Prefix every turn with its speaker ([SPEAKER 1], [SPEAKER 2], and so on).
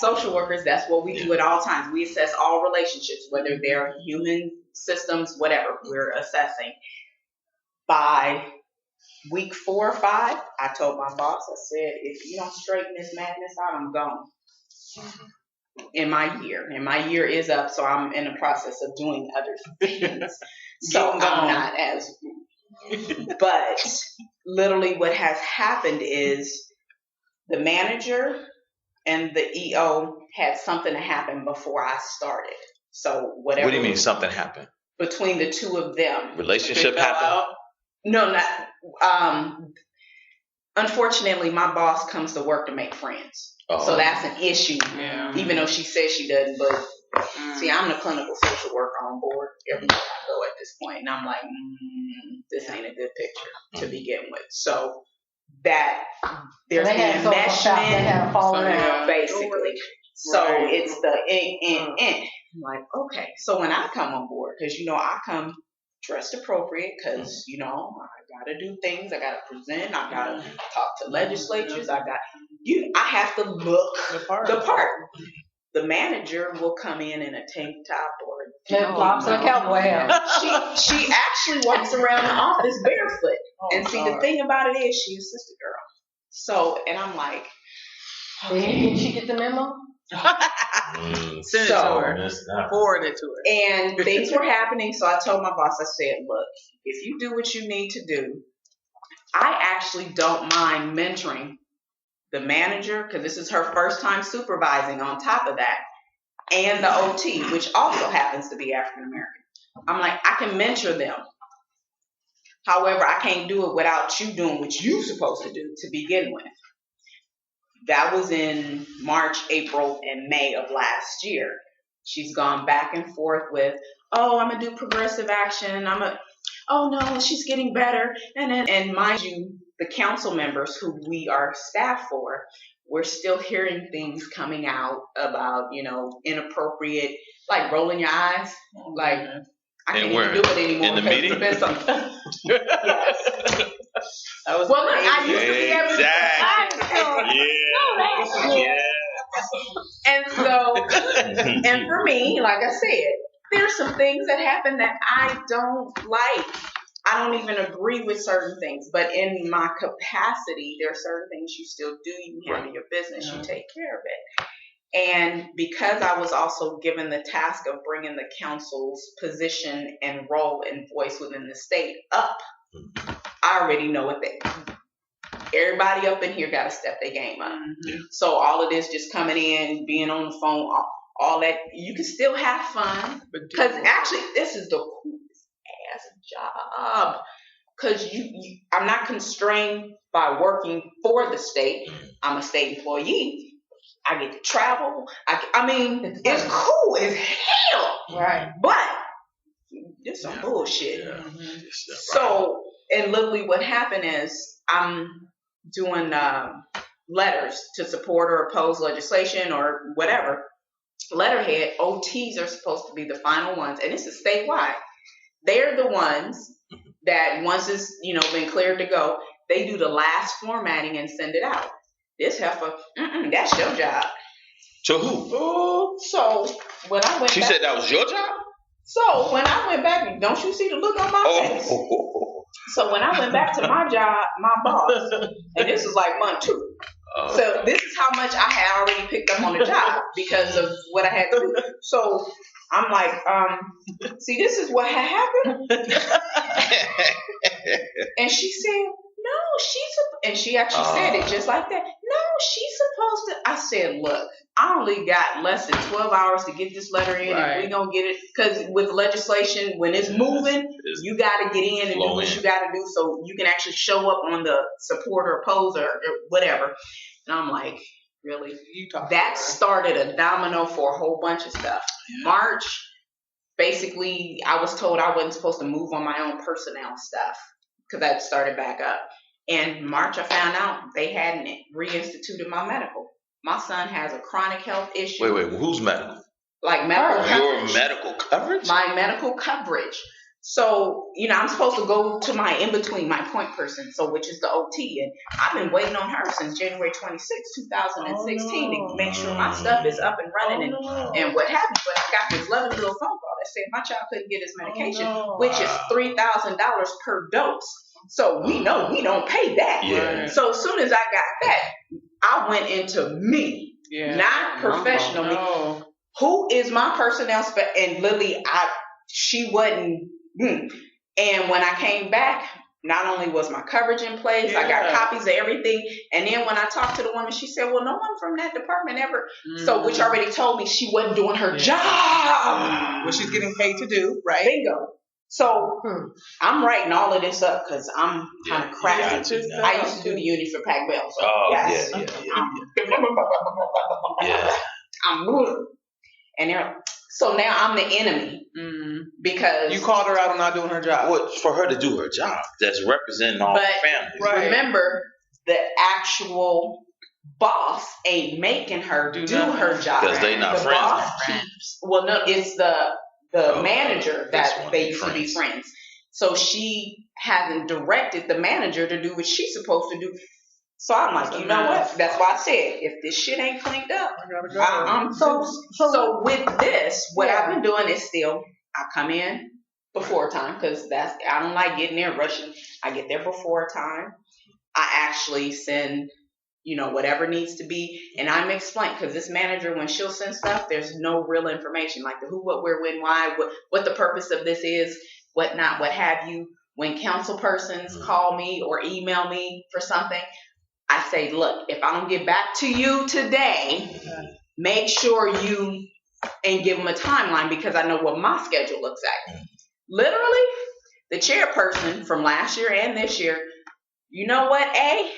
[SPEAKER 1] social workers, that's what we do at all times. We assess all relationships, whether they're human systems, whatever we're assessing. By week 4 or 5, I told my boss, I said, if you don't straighten this madness out, I'm gone. In my year is up, so I'm in the process of doing other things. So I'm not as, but literally what has happened is the manager and the EO had something to happen before I started. So whatever.
[SPEAKER 2] What do you mean something happened?
[SPEAKER 1] Between the two of them.
[SPEAKER 2] Relationship happened?
[SPEAKER 1] No, not. Unfortunately, my boss comes to work to make friends. Oh. So that's an issue. Yeah. Even though she says she doesn't, but see, I'm the clinical social worker on board everywhere I go at this point, and I'm like, this ain't a good picture to begin with. So that there's an enmeshment, basically. So it's the I'm like, okay. So when I come on board, because I come dressed appropriate, because I gotta do things, I gotta present, I gotta talk to legislatures, I have to look the part. The manager will come in a tank top or
[SPEAKER 3] flip-flops and a cowboy hat.
[SPEAKER 1] She actually walks around the office barefoot. And see, the thing about it is, she's a sister girl. So, and I'm like,
[SPEAKER 3] okay. Did she get the memo?
[SPEAKER 4] Send it to her. Forward it to her.
[SPEAKER 1] And things were happening, so I told my boss, I said, look, if you do what you need to do, I actually don't mind mentoring the manager, because this is her first time supervising on top of that, and the OT, which also happens to be African American. I'm like, I can mentor them. However, I can't do it without you doing what you're supposed to do to begin with. That was in March, April, and May of last year. She's gone back and forth with, oh, I'm going to do progressive action. Oh, no, she's getting better. And mind you, the council members who we are staff for, we're still hearing things coming out about, inappropriate, like rolling your eyes. Like, I can't even do it anymore.
[SPEAKER 2] In the meeting?
[SPEAKER 1] Yes. I used to be able to. And so, and for me, like I said, there's some things that happen that I don't like. I don't even agree with certain things, but in my capacity, there are certain things you still do. You handle your business, you take care of it. And because I was also given the task of bringing the council's position and role and voice within the state up, I already know what everybody up in here got to step their game up. Yeah. So all of this just coming in, being on the phone, all that, you can still have fun. Because actually, this is the coolest ass job. Because I'm not constrained by working for the state. I'm a state employee. I get to travel. I mean, it's cool as hell.
[SPEAKER 3] Right.
[SPEAKER 1] But it's some bullshit. Yeah. So, and literally what happened is I'm doing letters to support or oppose legislation or whatever. Letterhead, OTs are supposed to be the final ones. And this is statewide. They're the ones that once it's, been cleared to go, they do the last formatting and send it out. This heifer, that's your job.
[SPEAKER 2] To who?
[SPEAKER 1] So when I went
[SPEAKER 2] She said that was your job?
[SPEAKER 1] So when I went back, don't you see the look on my face? So when I went back to my job, my boss, and this is like month 2. So this is how much I had already picked up on the job because of what I had to do. So I'm like, see, this is what had happened. And she said, no, and she actually said it just like that. No, she's supposed to. I said, look, I only got less than 12 hours to get this letter in, and we're going to get it. Because with legislation, when it's moving, you got to get in and do what you got to do so you can actually show up on the support or oppose or whatever. And I'm like, really? That started a domino for a whole bunch of stuff. Yeah. March, basically, I was told I wasn't supposed to move on my own personnel stuff because that started back up. In March, I found out they hadn't reinstituted my medical. My son has a chronic health issue.
[SPEAKER 2] Wait, who's medical?
[SPEAKER 1] Like medical coverage.
[SPEAKER 2] Your medical coverage?
[SPEAKER 1] My medical coverage. So, I'm supposed to go to my in-between, my point person, so which is the OT. And I've been waiting on her since January 26, 2016 to make sure my stuff is up and running and what have you. But I got this lovely little phone call that said my child couldn't get his medication, which is $3,000 per dose. So we know we don't pay that.
[SPEAKER 2] Yeah.
[SPEAKER 1] So as soon as I got that, I went into me, not professional me. Who is my personnel? And Lily, she wasn't. And when I came back, not only was my coverage in place, I got copies of everything. And then when I talked to the woman, she said, well, no one from that department ever. So, which already told me she wasn't doing her job.
[SPEAKER 4] What she's getting paid to do, right?
[SPEAKER 1] Bingo. So I'm writing all of this up because I'm kind of crafty. I used to do the unit for Pac Bell. So yes. I'm good. And they're like, so now I'm the enemy because
[SPEAKER 4] you called her out on not doing her job.
[SPEAKER 2] Well, for her to do her job, that's representing all the families.
[SPEAKER 1] Right. Remember, the actual boss ain't making her do her job
[SPEAKER 2] because they not friends.
[SPEAKER 1] Boss keeps, well, no, it's the manager that they used to be friends. So she hasn't directed the manager to do what she's supposed to do. So I'm like, you know what? That's why I said, if this shit ain't cleaned up, I'm so with this, what I've been doing is still, I come in before time because I don't like getting there rushing. I get there before time. I actually send, whatever needs to be, and I'm explaining because this manager, when she'll send stuff, there's no real information like the who, what, where, when, why, what the purpose of this is, what not, what have you. When council persons call me or email me for something, I say, look, if I don't get back to you today, make sure you and give them a timeline because I know what my schedule looks like. Literally, the chairperson from last year and this year, you know what, A?